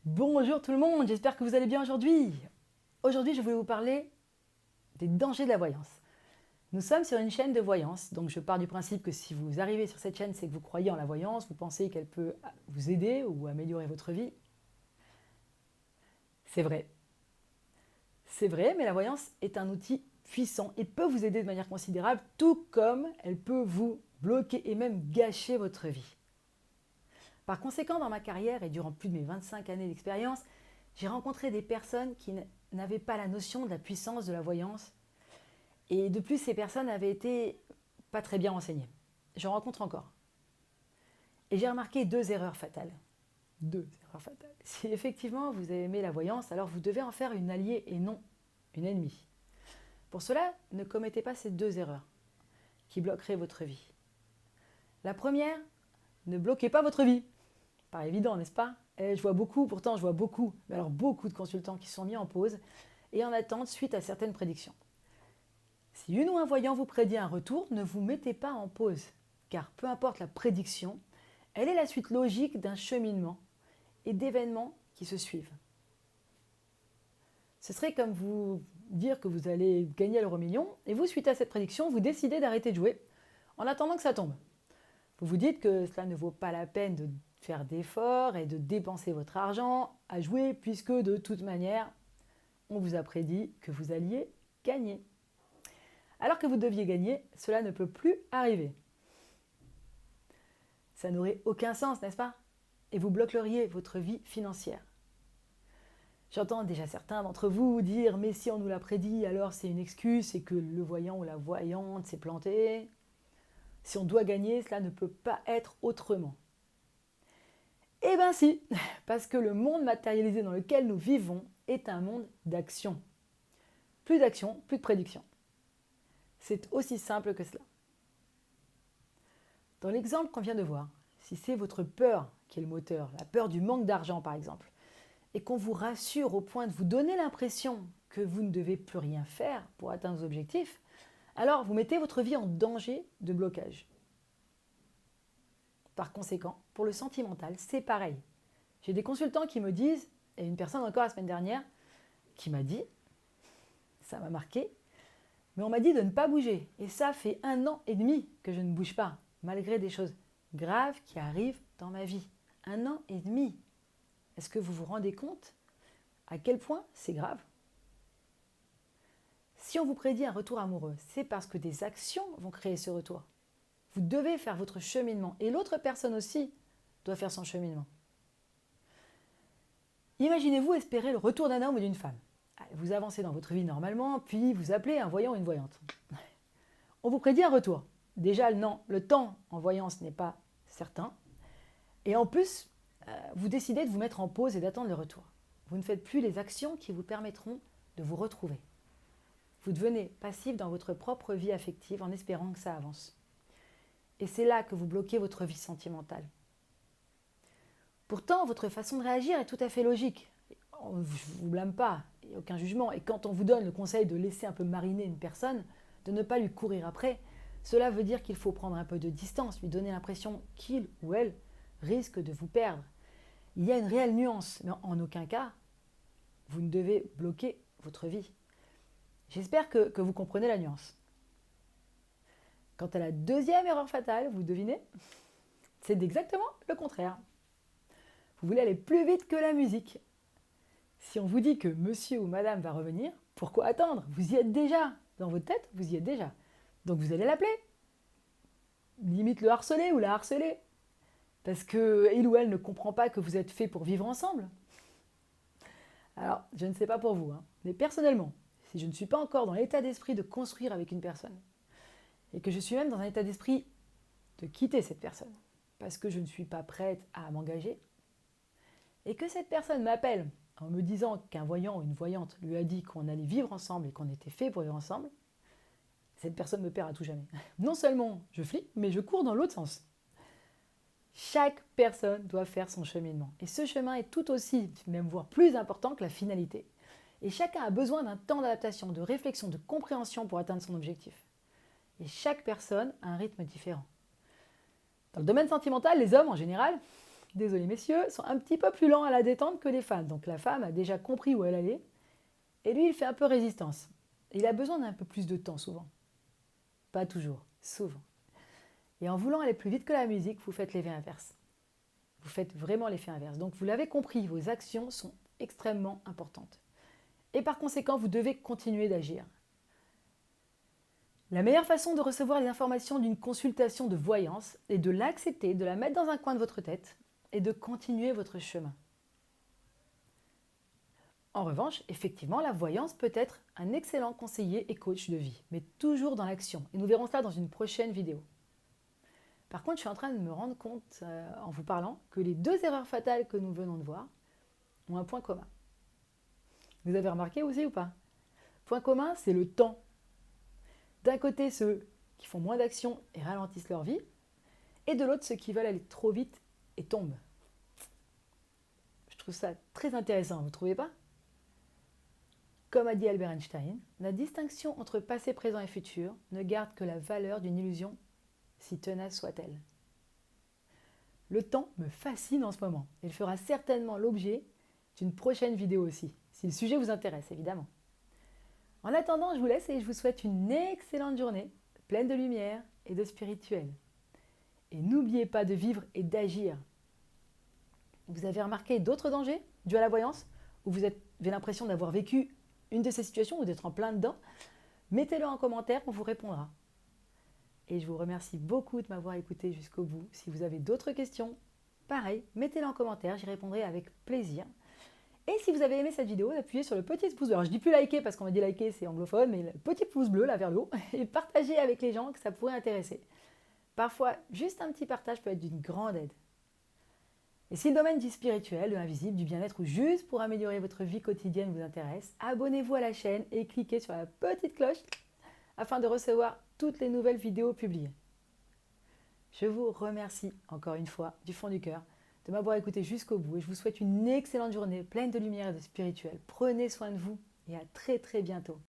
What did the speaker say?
Bonjour tout le monde, j'espère que vous allez bien aujourd'hui. Aujourd'hui, je voulais vous parler des dangers de la voyance. Nous sommes sur une chaîne de voyance, donc je pars du principe que si vous arrivez sur cette chaîne, c'est que vous croyez en la voyance, vous pensez qu'elle peut vous aider ou améliorer votre vie. C'est vrai. C'est vrai, mais la voyance est un outil puissant et peut vous aider de manière considérable, tout comme elle peut vous bloquer et même gâcher votre vie. Par conséquent, dans ma carrière et durant plus de mes 25 années d'expérience, j'ai rencontré des personnes qui n'avaient pas la notion de la puissance de la voyance. Et de plus, ces personnes avaient été pas très bien renseignées. J'en rencontre encore. Et j'ai remarqué deux erreurs fatales. Deux erreurs fatales. Si effectivement vous aimez la voyance, alors vous devez en faire une alliée et non une ennemie. Pour cela, ne commettez pas ces deux erreurs qui bloqueraient votre vie. La première, ne bloquez pas votre vie. Pas évident, n'est-ce pas? Je vois beaucoup, pourtant je vois beaucoup, mais alors beaucoup de consultants qui sont mis en pause et en attente suite à certaines prédictions. Si une ou un voyant vous prédit un retour, ne vous mettez pas en pause, car peu importe la prédiction, elle est la suite logique d'un cheminement et d'événements qui se suivent. Ce serait comme vous dire que vous allez gagner à l'euro-million et vous, suite à cette prédiction, vous décidez d'arrêter de jouer en attendant que ça tombe. Vous vous dites que cela ne vaut pas la peine de faire d'efforts et de dépenser votre argent à jouer puisque de toute manière, on vous a prédit que vous alliez gagner. Alors que vous deviez gagner, cela ne peut plus arriver. Ça n'aurait aucun sens, n'est-ce pas? Et vous bloqueriez votre vie financière. J'entends déjà certains d'entre vous dire « mais si on nous l'a prédit, alors c'est une excuse, c'est que le voyant ou la voyante s'est planté. Si on doit gagner, cela ne peut pas être autrement. » Eh bien si, parce que le monde matérialisé dans lequel nous vivons est un monde d'action. Plus d'action, plus de prédiction. C'est aussi simple que cela. Dans l'exemple qu'on vient de voir, si c'est votre peur qui est le moteur, la peur du manque d'argent par exemple, et qu'on vous rassure au point de vous donner l'impression que vous ne devez plus rien faire pour atteindre vos objectifs, alors vous mettez votre vie en danger de blocage. Par conséquent, pour le sentimental, c'est pareil. J'ai des consultants qui me disent, et une personne encore la semaine dernière, qui m'a dit, ça m'a marqué, mais on m'a dit de ne pas bouger. Et ça fait 1 an et demi que je ne bouge pas, malgré des choses graves qui arrivent dans ma vie. 1 an et demi. Est-ce que vous vous rendez compte à quel point c'est grave? Si on vous prédit un retour amoureux, c'est parce que des actions vont créer ce retour. Vous devez faire votre cheminement et l'autre personne aussi doit faire son cheminement. Imaginez-vous espérer le retour d'un homme ou d'une femme. Vous avancez dans votre vie normalement, puis vous appelez un voyant ou une voyante. On vous prédit un retour. Déjà, le temps en voyance n'est pas certain. Et en plus, vous décidez de vous mettre en pause et d'attendre le retour. Vous ne faites plus les actions qui vous permettront de vous retrouver. Vous devenez passif dans votre propre vie affective en espérant que ça avance. Et c'est là que vous bloquez votre vie sentimentale. Pourtant, votre façon de réagir est tout à fait logique. Je ne vous blâme pas, il n'y a aucun jugement. Et quand on vous donne le conseil de laisser un peu mariner une personne, de ne pas lui courir après, cela veut dire qu'il faut prendre un peu de distance, lui donner l'impression qu'il ou elle risque de vous perdre. Il y a une réelle nuance, mais en aucun cas, vous ne devez bloquer votre vie. J'espère que vous comprenez la nuance. Quant à la deuxième erreur fatale, vous devinez? C'est exactement le contraire. Vous voulez aller plus vite que la musique. Si on vous dit que monsieur ou madame va revenir, pourquoi attendre? Vous y êtes déjà. Dans votre tête, vous y êtes déjà. Donc vous allez l'appeler. Limite le harceler ou la harceler. Parce qu'il ou elle ne comprend pas que vous êtes fait pour vivre ensemble. Alors, je ne sais pas pour vous, mais personnellement, si je ne suis pas encore dans l'état d'esprit de construire avec une personne, et que je suis même dans un état d'esprit de quitter cette personne, parce que je ne suis pas prête à m'engager, et que cette personne m'appelle en me disant qu'un voyant ou une voyante lui a dit qu'on allait vivre ensemble et qu'on était fait pour vivre ensemble, cette personne me perd à tout jamais. Non seulement je flippe, mais je cours dans l'autre sens. Chaque personne doit faire son cheminement. Et ce chemin est tout aussi, même voire plus important que la finalité. Et chacun a besoin d'un temps d'adaptation, de réflexion, de compréhension pour atteindre son objectif. Et chaque personne a un rythme différent. Dans le domaine sentimental, les hommes, en général, désolé messieurs, sont un petit peu plus lents à la détente que les femmes. Donc la femme a déjà compris où elle allait. Et lui, il fait un peu résistance. Il a besoin d'un peu plus de temps souvent. Pas toujours, souvent. Et en voulant aller plus vite que la musique, vous faites l'effet inverse. Vous faites vraiment l'effet inverse. Donc vous l'avez compris, vos actions sont extrêmement importantes. Et par conséquent, vous devez continuer d'agir. La meilleure façon de recevoir les informations d'une consultation de voyance est de l'accepter, de la mettre dans un coin de votre tête et de continuer votre chemin. En revanche, effectivement, la voyance peut être un excellent conseiller et coach de vie, mais toujours dans l'action. Et nous verrons cela dans une prochaine vidéo. Par contre, je suis en train de me rendre compte, en vous parlant, que les deux erreurs fatales que nous venons de voir ont un point commun. Vous avez remarqué aussi ou pas? Point commun, c'est le temps. D'un côté, ceux qui font moins d'actions et ralentissent leur vie, et de l'autre, ceux qui veulent aller trop vite et tombent. Je trouve ça très intéressant, vous ne trouvez pas? Comme a dit Albert Einstein, la distinction entre passé, présent et futur ne garde que la valeur d'une illusion, si tenace soit-elle. Le temps me fascine en ce moment. Il fera certainement l'objet d'une prochaine vidéo aussi, si le sujet vous intéresse évidemment. En attendant, je vous laisse et je vous souhaite une excellente journée, pleine de lumière et de spirituel. Et n'oubliez pas de vivre et d'agir. Vous avez remarqué d'autres dangers dus à la voyance, ou vous avez l'impression d'avoir vécu une de ces situations ou d'être en plein dedans? Mettez-le en commentaire, on vous répondra. Et je vous remercie beaucoup de m'avoir écouté jusqu'au bout. Si vous avez d'autres questions, pareil, mettez-les en commentaire, j'y répondrai avec plaisir. Et si vous avez aimé cette vidéo, appuyez sur le petit pouce bleu. Alors je dis plus liker parce qu'on m'a dit liker, c'est anglophone, mais le petit pouce bleu là vers le haut, et partagez avec les gens que ça pourrait intéresser. Parfois, juste un petit partage peut être d'une grande aide. Et si le domaine du spirituel, de l'invisible, du bien-être ou juste pour améliorer votre vie quotidienne vous intéresse, abonnez-vous à la chaîne et cliquez sur la petite cloche afin de recevoir toutes les nouvelles vidéos publiées. Je vous remercie encore une fois du fond du cœur de m'avoir écouté jusqu'au bout et je vous souhaite une excellente journée pleine de lumière et de spirituel. Prenez soin de vous et à très très bientôt.